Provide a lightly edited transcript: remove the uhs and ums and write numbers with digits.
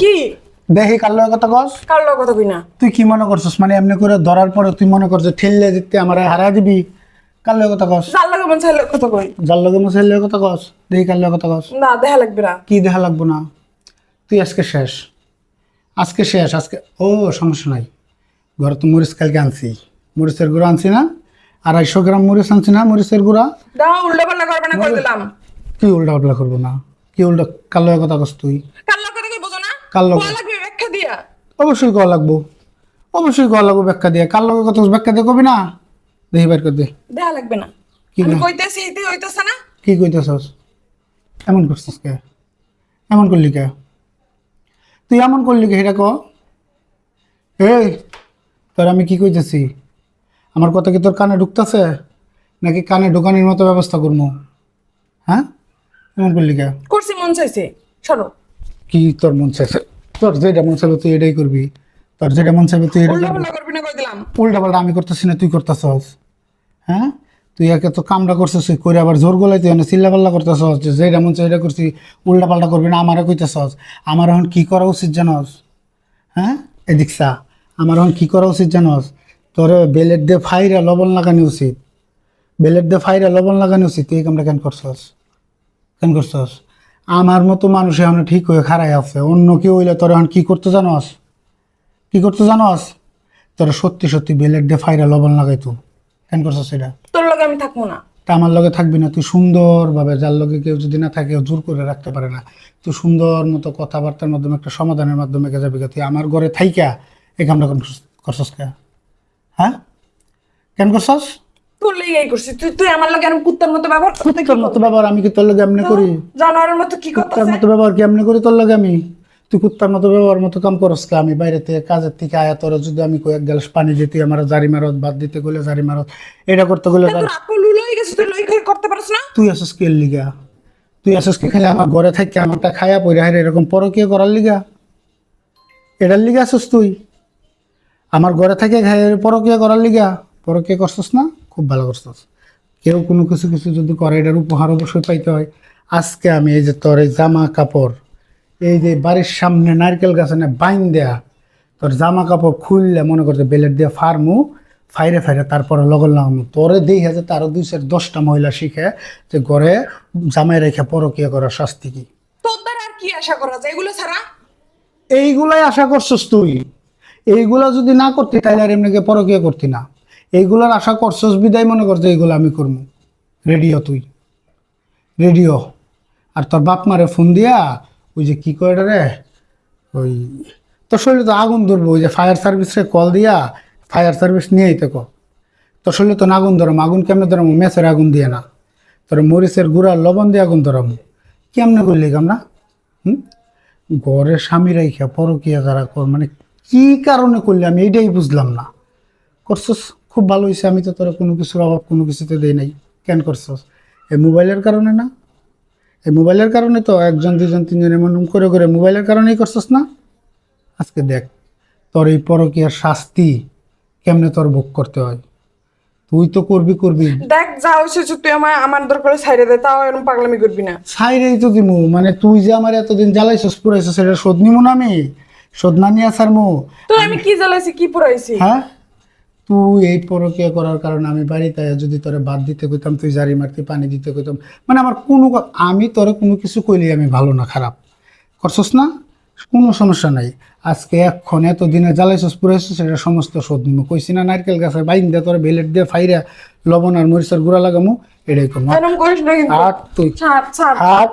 কি দেখি কার লগে কথা কস? কার লগে কথা কই না? তুই কি মনে করছিস মানে এমনি করে ধরার পরে তুই মনে করছিস ঠেললে দিতে আমার হারাই দিবি? কার লগে কথা কস? যার লগে মন চাইলে কথা কই। যার লগে মশাইল লগে কথা কস? দেখি কার লগে কথা কস? না দেখা লাগবে না। কি দেখা লাগবো না? তুই আজকে শেষ, আজকে শেষ। আজকে ও সমস্যা নাই, ঘরে তো মরিচ কালকে আনছি, মরিচের গুঁড়া আনছি না, 250 গ্রাম মরিচ আনছি না, মরিচের গুঁড়া। দাও উল্টা পাল্টা করবে না কই দিলাম। কি উল্টা পাল্টা করবো না? কি উল্টা কার লগে কথা কস তুই? কার লগে কথা কই বুঝো না? কার লগে? কোয়া লাগবে ব্যাখ্যা দিয়া। অবশ্যই কওয়া লাগবো, অবশ্যই কওয়া লাগবো ব্যাখ্যা দিয়ে। কার লগে কথা কস ব্যাখ্যা দিয়ে কবি না? দেখি বের কর দে। দেখা লাগবে না। কি আমি না? কইতেছি এইতে হইতাছে না। কি কইতেছস? এমন করছিস কে? এমন করলি কে? তুই এমন করলি কে সেটা ক। এই তোর আমি কি কইতেছি? আমার কথা কি তোর কানে ঢুকতেছে নাকি কানে ঢোকানোর মতো ব্যবস্থা করবো? হ্যাঁ, এমন করলি কে? করছি মন চাইছে সরো। কি তোর মন চাইছে? তোর যেটা মন চাইবে তুই এটাই করবি, তোর যেটা মন চাইবে তুই এটাই উল্টা করবি। পাল্টা করবি না কই দিলাম। উল্টা পাল্টা আমি করতেছি না, তুই করতেছস। হ্যাঁ, তুই একে তো কামটা করছিস, তুই করে আবার জোর গলায় তুই চিল্লা পাল্লা করতেছস যে যেটা মন চাই এটা করছি, উল্টা পাল্টা করবি না আমারে কইতেছস। আমার এখন কি করা উচিত জানস? হ্যাঁ, এদিক চা। আমার এখন কি করা উচিত জানস? তোর বেলেট দিয়ে ফাইরা লবণ লাগানো উচিত, বেলেট দিয়ে ফাইরা লবণ লাগানো উচিত। তুই এই কামটা কেন করছস? কেন করছস? আমার মতো মানুষ এখন ঠিক হয়ে খাড়াই আছে, অন্য কেউ হইলে তোর এখন কি করতে জানস? কি করতে জানস? তোর সত্যি সত্যি বেলেট দিয়ে ফাইরা লবণ লাগাইতো। কেন করছস সেটা? তোর লগে আমি থাকবো না। তা আমার লগে থাকবি না? তুই সুন্দরভাবে, যার লগে কেউ যদি না থাকে কেউ জোর করে রাখতে পারে না, তুই সুন্দর মতো কথাবার্তার মাধ্যমে একটা সমাধানের মাধ্যমে কে যাবি। তুই আমার ঘরে থাইকা এই কামটা করছস কে? হ্যাঁ, কেন করছস? তোর লেগেই করছিস তুই। তুই আমার লগে এরকম কুত্তার মতো ব্যবহার করতে কি তোর মতো ব্যবহার আমি কি তোর লগে এমনি করি? জানোয়ারের মতো কি কুত্তার করতেছে? মতো ব্যবহার কি এমনি করি তোর লগে আমি? তুই কুত্তার মতো ব্যবহার মতো কাম করস কে? আমি বাইরে থেকে কাজের থেকে আয়া তোর যদি আমি কয়েক গ্লাস পানি দিতে আমার জারি মারত, বাদ দিতে গেলে জারি মারত, এটা করতে গেলে তোর আকল লুলো হয়ে গেছে, তুই লই করতে পারছ না। তুই আসস কি এর লিগা? তুই আসস কি খালি আমার ঘরে থাকি আমারটা খায়া পইরা হারে এরকম পরকীয় করার লিগা? এটার লিগা আসস তুই? আমার ঘরে থেকে খায় পরকীয় করার লিগা? পরকীয় করছস না? খুব ভালো করছস। কেউ কোনো কিছু কিছু যদি করে এটার উপহার অবশ্যই পাইতে হয়। আজকে আমি এই যে তোর এই জামা কাপড়, এই যে বাড়ির সামনে নারকেল গাছে না বাইন দেয়া, তোর জামা কাপড় খুললে মনে করতে বেলেট দিয়ে ফার্মু ফাইরে ফাইরে তারপরে লগন লাগামু। তোরে দেখে যে তারও 2-10টা মহিলা শিখে যে ঘরে জামাই রেখে পরকীয়া করার শাস্তি কি। তোর দ্বারা আর কি আশা করা যায় এগুলো ছাড়া? এইগুলাই আশা করছস তুই। এইগুলা যদি না করতি তাহলে আর এমনিকে পরকীয়া করতি না। এইগুলার আশা করছস বিদায় মনে করতে এইগুলো আমি করবো। রেডিও তুই, রেডিও। আর তোর বাপ মারে ফোন দিয়া ওই যে কি করে রে, ওই তোর শরীরে তো আগুন ধরবো, ওই যে ফায়ার সার্ভিসে কল দিয়া ফায়ার সার্ভিস নিয়ে আইতে ক। তোর শরীরে তো আগুন ধরাম, আগুন কেমনে ধরাম? মেসের আগুন দিয়ে না, তোর মরিচের গুঁড়া লবণ দিয়ে আগুন ধরাম। কেমনে করলি কামনা? ঘরের স্বামী রাইখা পরকীয়া যারা কর মানে কি কারণে করলি আমি এইটাই বুঝলাম না। করছস খুব ভালো হয়েছে, আমি তো তোরা কোনো কিছুর অভাব কোনো কিছুতে দেই নাই। কেন করছস? এই মোবাইলের কারণে না? এই মোবাইলের কারণে তো 1 2 3 এমন করে করে মোবাইলের কারণেই করছস না? আজকে দেখ তোর এই পরকীয়ার শাস্তি কেমনে তোর ভোগ করতে হয়। তুই তো করবি করবি, দেখ যা হয়েছে তুই আমার দরকারে ছাইড়ে দে, তাও এরকম পাগলামি করবি না। ছাইরেই তো দিমু। মানে তুই যে আমার এতদিন জ্বালাইছস পুরাইছস সেটা শোধ নিমু না আমি? শোধ না নিয়ে ছাড়মু? তুই আমি কি জ্বালাইছি কি পুরাইছি? হ্যাঁ, তুই এই পরকীয়া করার কারণে আমি বাড়িতে আয়া যদি তোরে বাদ দিতে কইতাম, তুই জারি মারতে পানি দিতে কইতাম, মানে আমার কোনো আমি তোরে কোনো কিছু কইলে আমি ভালো না খারাপ করছস না, কোনো সমস্যা নাই। আজকে এখন এতদিনে জ্বালাইছস পুরাইছস সেটা সমস্ত শোধ নিমু। কইছি না নারকেল গাছে বাইন দিয়ে তোরে বেলেট দিয়ে ফাইরা লবণ আর মরিচের গুঁড়া লাগামু, এটাই করবো। এরকম করিস না কিন্তু। হাট তুই, ছাড় ছাড়। হাট।